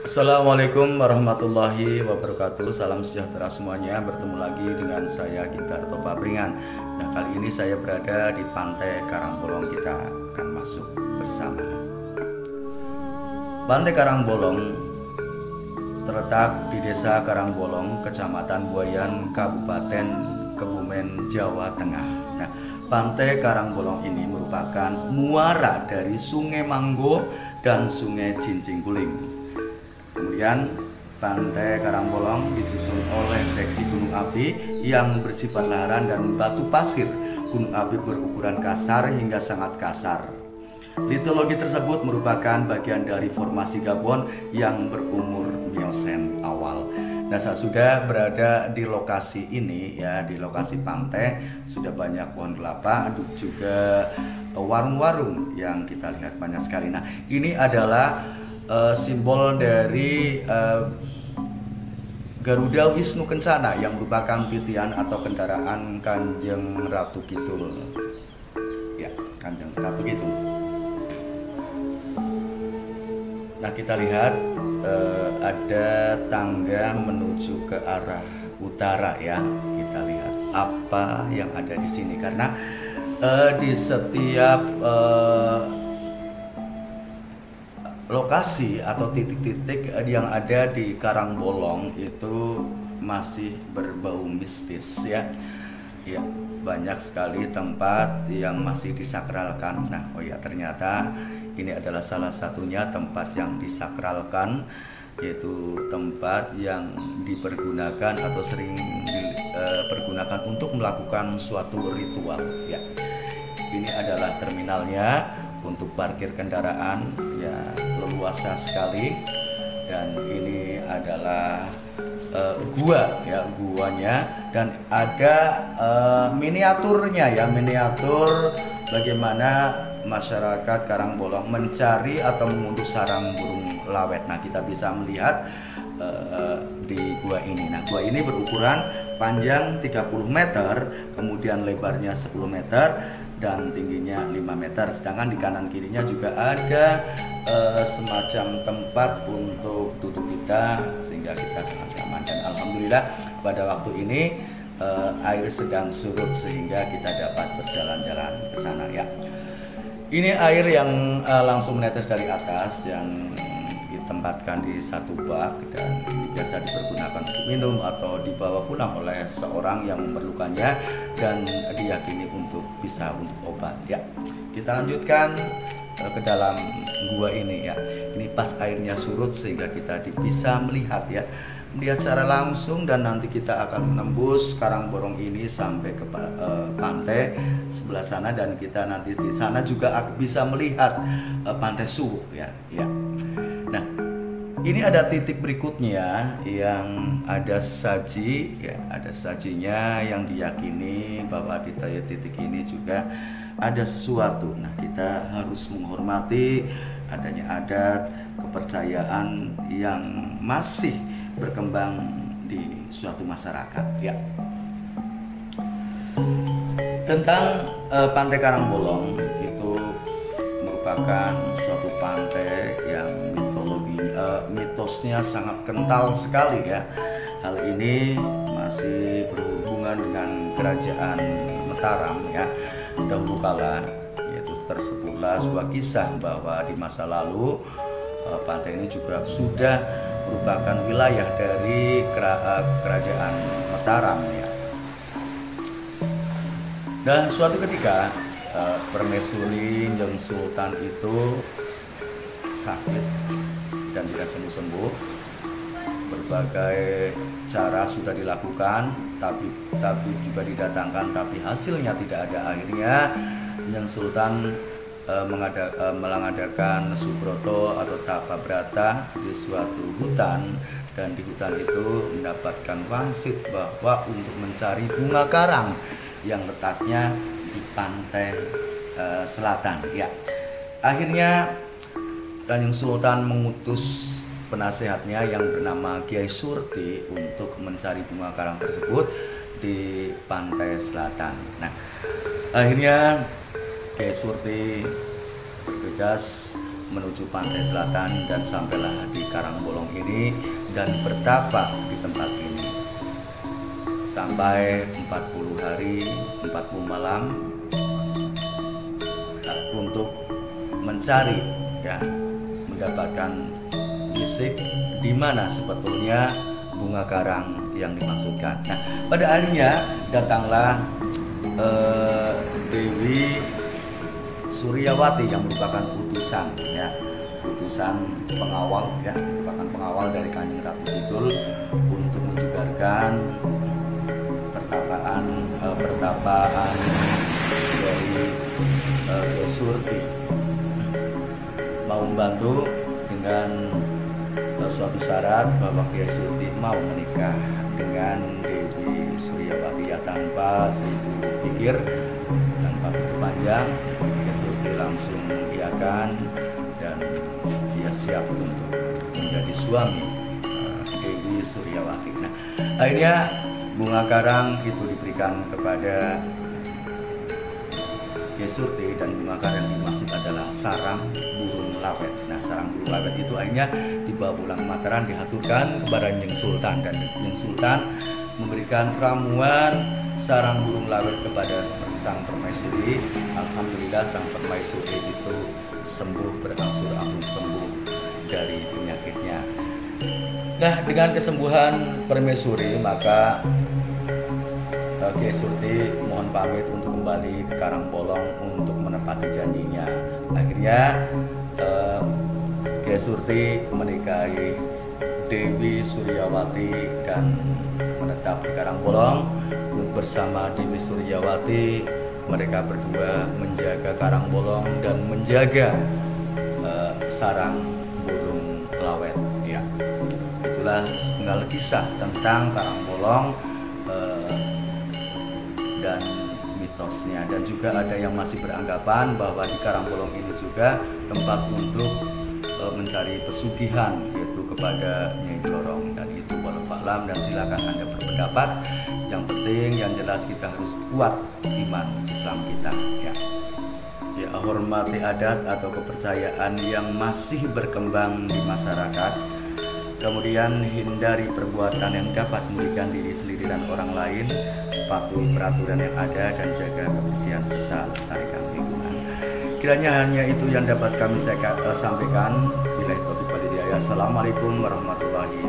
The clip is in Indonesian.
Assalamualaikum warahmatullahi wabarakatuh. Salam sejahtera semuanya. Bertemu lagi dengan saya Gintarto Papringan. Nah, kali ini saya berada di Pantai Karangbolong. Kita akan masuk bersama. Pantai Karangbolong terletak di Desa Karangbolong, Kecamatan Buayan, Kabupaten Kebumen, Jawa Tengah. Nah, Pantai Karangbolong ini merupakan muara dari Sungai Manggo dan Sungai Cincingkuling. Kemudian Pantai Karangbolong disusun oleh dereksi gunung api yang bersifat laharan dan batu pasir. Gunung api berukuran kasar hingga sangat kasar. Litologi tersebut merupakan bagian dari formasi Gabon yang berumur Miosen awal. Nah, saat sudah berada di lokasi ini ya, di lokasi pantai sudah banyak pohon kelapa, juga warung-warung yang kita lihat banyak sekali. Nah, ini adalah simbol dari Garuda Wisnu Kencana yang merupakan titian atau kendaraan Kanjeng Ratu Kidul. Ya, Kanjeng Ratu Kidul. Nah, kita lihat ada tangga menuju ke arah utara ya. Kita lihat apa yang ada di sini karena di setiap lokasi atau titik-titik yang ada di Karangbolong itu masih berbau mistis ya. Ya, banyak sekali tempat yang masih disakralkan. Nah, oh ya, ternyata ini adalah salah satunya tempat yang disakralkan, yaitu tempat yang dipergunakan atau sering dipergunakan untuk melakukan suatu ritual ya. Ini adalah terminalnya untuk parkir kendaraan ya, leluasa sekali. Dan ini adalah gua ya, guanya, dan ada miniaturnya ya, miniatur bagaimana masyarakat Karangbolong mencari atau mengunduh sarang burung lawet. Nah, kita bisa melihat di gua ini. Nah, gua ini berukuran panjang 30 meter, kemudian lebarnya 10 meter dan tingginya 5 meter. Sedangkan di kanan kirinya juga ada semacam tempat untuk duduk kita sehingga kita sangat nyaman. Dan alhamdulillah pada waktu ini air sedang surut sehingga kita dapat berjalan-jalan ke sana ya. Ini air yang langsung menetes dari atas yang ditempatkan di satu bak, dan ini biasa dipergunakan untuk minum atau dibawa pulang oleh seorang yang memerlukannya dan diyakini untuk bisa untuk obat ya. Kita lanjutkan ke dalam gua ini ya. Ini pas airnya surut sehingga kita bisa melihat ya, melihat secara langsung, dan nanti kita akan menembus Karangbolong ini sampai ke pantai sebelah sana, dan kita nanti di sana juga bisa melihat Pantai Suwu ya. Nah, ini ada titik berikutnya yang ada saji ya, ada sajinya yang diyakini bahwa di titik ini juga ada sesuatu. Nah, kita harus menghormati adanya adat kepercayaan yang masih berkembang di suatu masyarakat ya. Tentang Pantai Karangbolong, itu merupakan suatu pantai yang mitosnya sangat kental sekali ya. Hal ini masih berhubungan dengan kerajaan Mataram ya. Dahulu kala, yaitu tersebutlah sebuah kisah bahwa di masa lalu pantai ini juga sudah merupakan wilayah dari kerajaan Mataram ya. Dan suatu ketika permaisuri Njeng Sultan itu sakit dan tidak sembuh-sembuh. Berbagai cara sudah dilakukan, tapi juga didatangkan, tapi hasilnya tidak ada. Akhirnya Njeng Sultan mengadakan Subroto atau Tapa Brata di suatu hutan, dan di hutan itu mendapatkan wangsit bahwa untuk mencari bunga karang yang letaknya di pantai selatan ya. Akhirnya Kanjeng Sultan mengutus penasehatnya yang bernama Kiai Surti untuk mencari bunga karang tersebut di pantai selatan. Nah, akhirnya Kiai Surti bergegas menuju pantai selatan dan sampailah di Karangbolong ini dan bertapa di tempat ini sampai 40 hari 40 malam untuk mencari mendapatkan bisik di mana sebetulnya bunga karang yang dimaksudkan. Nah, pada akhirnya datanglah Dewi Suryawati yang merupakan utusan pengawal merupakan pengawal dari Kanjeng Ratu Kidul untuk menjugarkan pertapaan dari Surti, mau membantu dengan suatu syarat bahwa Kiai Surti mau menikah dengan Dewi Suryawati tanpa seribu pikir, tanpa pikir panjang. Kiai Surti langsung mengiyakan dan dia siap untuk menjadi suami Dewi Suryawati. Nah, akhirnya bunga karang itu diberikan kepada Kiai Surti, dan bunga karang yang dimaksud adalah sarang burung lawet. Nah, sarang burung lawet itu akhirnya dibawa pulang Mataram, dihaturkan kepada Nyeng Sultan, dan Nyeng Sultan memberikan ramuan sarang burung lawet kepada sang permaisuri. Alhamdulillah sang permaisuri itu sembuh, berangsur-angsur sembuh dari penyakitnya. Nah, dengan kesembuhan permaisuri maka Kiai Surti mohon pamit untuk kembali ke Karangbolong untuk menepati janjinya. Akhirnya Kiai Surti menikahi Dewi Suryawati dan menetap di Karangbolong. Bersama Dewi Suryawati mereka berdua menjaga Karangbolong dan menjaga sarang burung lawet. Ya, itulah sepenggal kisah tentang Karangbolong dan mitosnya. Dan juga ada yang masih beranggapan bahwa di Karangbolong ini juga tempat untuk mencari pesugihan, yaitu kepada Nyai Blorong. Dan itu wallahualam, dan silakan Anda berpendapat. Yang penting, yang jelas kita harus kuat iman Islam kita. Ya, hormati adat atau kepercayaan yang masih berkembang di masyarakat. Kemudian hindari perbuatan yang dapat merugikan diri sendiri dan orang lain. Patuhi peraturan yang ada dan jaga kebersihan serta lestarikan lingkungan. Kiranya hanya itu yang dapat kami sampaikan. Billahi taufiq wal hidayah. Assalamualaikum warahmatullahi wabarakatuh.